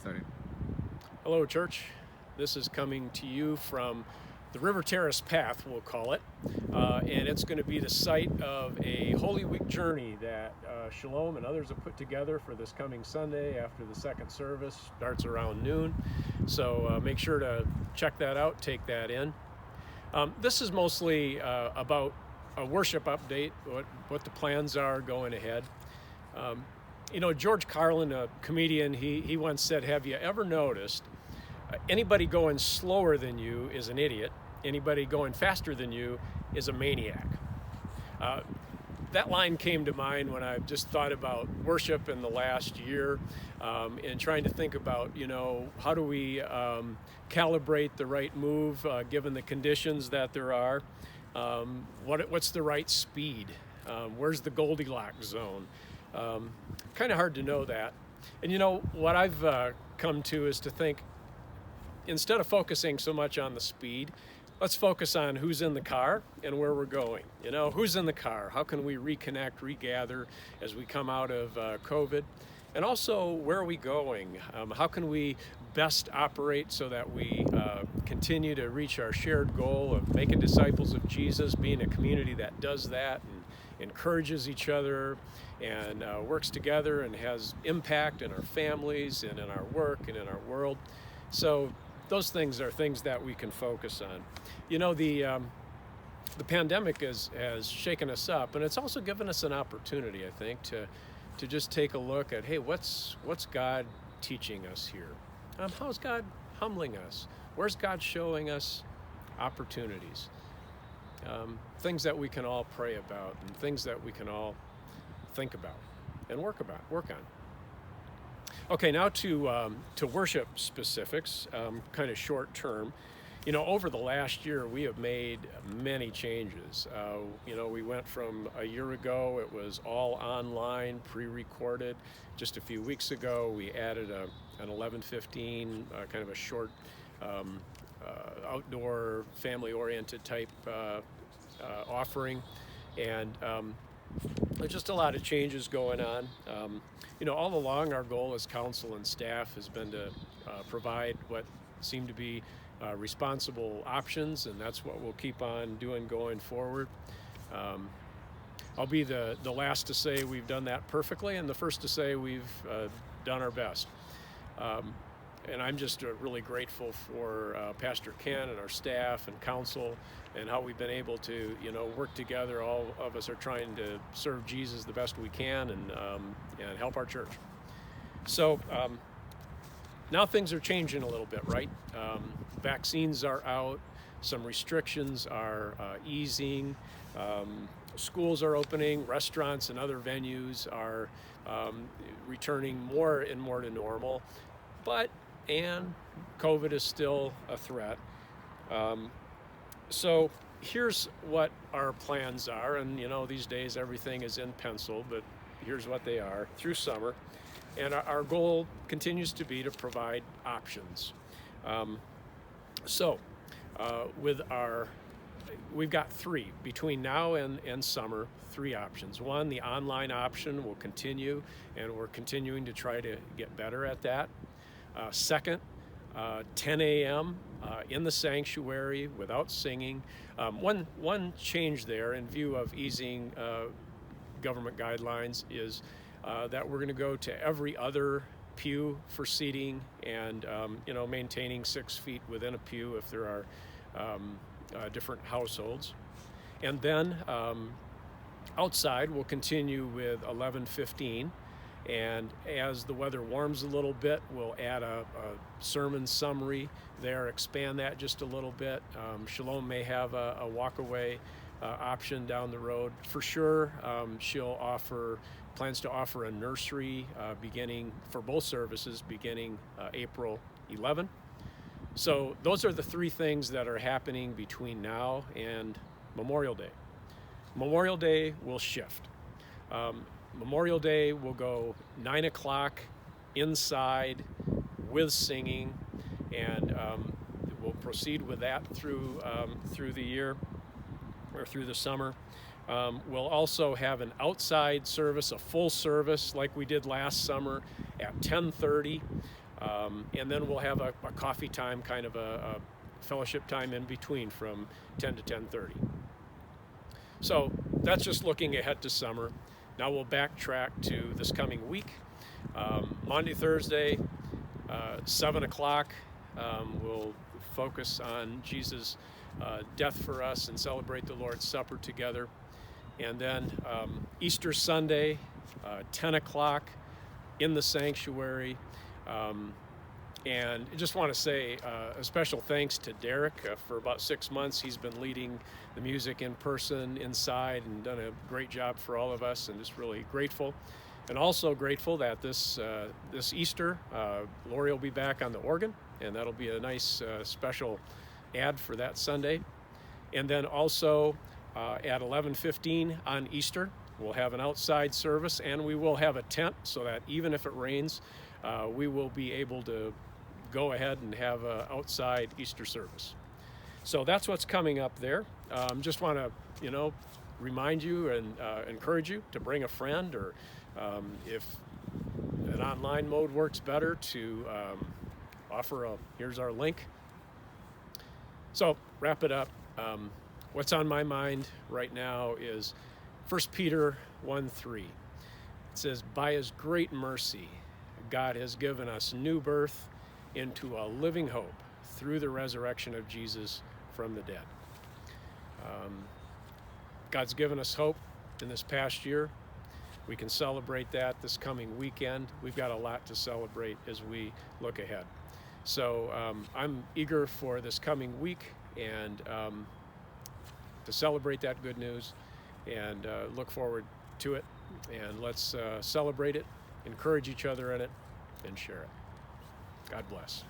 study. Hello, church. This is coming to you from the Terrace path, we'll call it. And it's going to be the site of a Holy Week journey that Shalom and others have put together for this coming Sunday after the second service. Starts around noon. So make sure to check that out, take that in. This is mostly about a worship update, what the plans are going ahead. George Carlin, a comedian, he once said, have you ever noticed anybody going slower than you is an idiot, anybody going faster than you is a maniac? That line came to mind when I just thought about worship in the last year and trying to think about, how do we calibrate the right move given the conditions that there are? What's the right speed? Where's the Goldilocks zone? Kind of hard to know that. And what I've come to is to think, instead of focusing so much on the speed, let's focus on who's in the car and where we're going. Who's in the car? How can we reconnect, regather as we come out of COVID? And also, where are we going? How can we best operate so that we continue to reach our shared goal of making disciples of Jesus, being a community that does that and encourages each other and works together and has impact in our families and in our work and in our world. So those things are things that we can focus on. The pandemic has shaken us up, and it's also given us an opportunity, I think, to just take a look at, hey, what's God teaching us here? How's God humbling us? Where's God showing us opportunities? Things that we can all pray about and things that we can all think about and work on. Okay, now to worship specifics, kind of short term. Over the last year, we have made many changes. We went from a year ago, it was all online, pre-recorded. Just a few weeks ago, we added an 11:15, kind of a short outdoor, family-oriented type offering. And there's just a lot of changes going on. All along, our goal as council and staff has been to provide what seem to be responsible options, and that's what we'll keep on doing going forward. I'll be the last to say we've done that perfectly, and the first to say we've done our best. And I'm just really grateful for Pastor Ken and our staff and council and how we've been able to, work together. All of us are trying to serve Jesus the best we can and help our church. So now things are changing a little bit, right? Vaccines are out. Some restrictions are easing. Schools are opening. Restaurants and other venues are returning more and more to normal. And COVID is still a threat. So here's what our plans are. And, these days everything is in pencil, but here's what they are through summer. And our goal continues to be to provide options. We've got three between now and summer, three options. One, the online option will continue, and we're continuing to try to get better at that. Second, 10 a.m. In the sanctuary without singing. One change there in view of easing government guidelines is that we're going to go to every other pew for seating and maintaining 6 feet within a pew if there are different households. And then outside we'll continue with 11:15. And as the weather warms a little bit, we'll add a sermon summary there, expand that just a little bit. Shalom may have a walk-away option down the road. For sure, she'll plans to offer a nursery beginning for both services beginning April 11. So those are the three things that are happening between now and Memorial Day. Memorial Day will shift. Memorial Day will go 9 o'clock inside with singing, and we'll proceed with that through the year or through the summer. We'll also have an outside service, a full service like we did last summer at 10:30. And then we'll have a coffee time, kind of a fellowship time in between from 10 to 10:30. So that's just looking ahead to summer. Now we'll backtrack to this coming week. Monday, Thursday, 7 o'clock, we'll focus on Jesus' death for us and celebrate the Lord's Supper together. And then Easter Sunday, 10 o'clock in the sanctuary. And I just want to say a special thanks to Derek. For about 6 months, he's been leading the music in person inside and done a great job for all of us, and just really grateful. And also grateful that this Easter, Lori will be back on the organ, and that'll be a nice special ad for that Sunday. And then also at 11:15 on Easter, we'll have an outside service, and we will have a tent so that even if it rains, we will be able to go ahead and have an outside Easter service. So that's what's coming up there. Just want to, remind you and encourage you to bring a friend, or if an online mode works better, to offer here's our link. So wrap it up. What's on my mind right now is 1 Peter 1:3. It says, by his great mercy, God has given us new birth into a living hope through the resurrection of Jesus from the dead. God's given us hope in this past year. We can celebrate that this coming weekend. We've got a lot to celebrate as we look ahead. So I'm eager for this coming week and to celebrate that good news, and look forward to it. And let's celebrate it, encourage each other in it, and share it. God bless.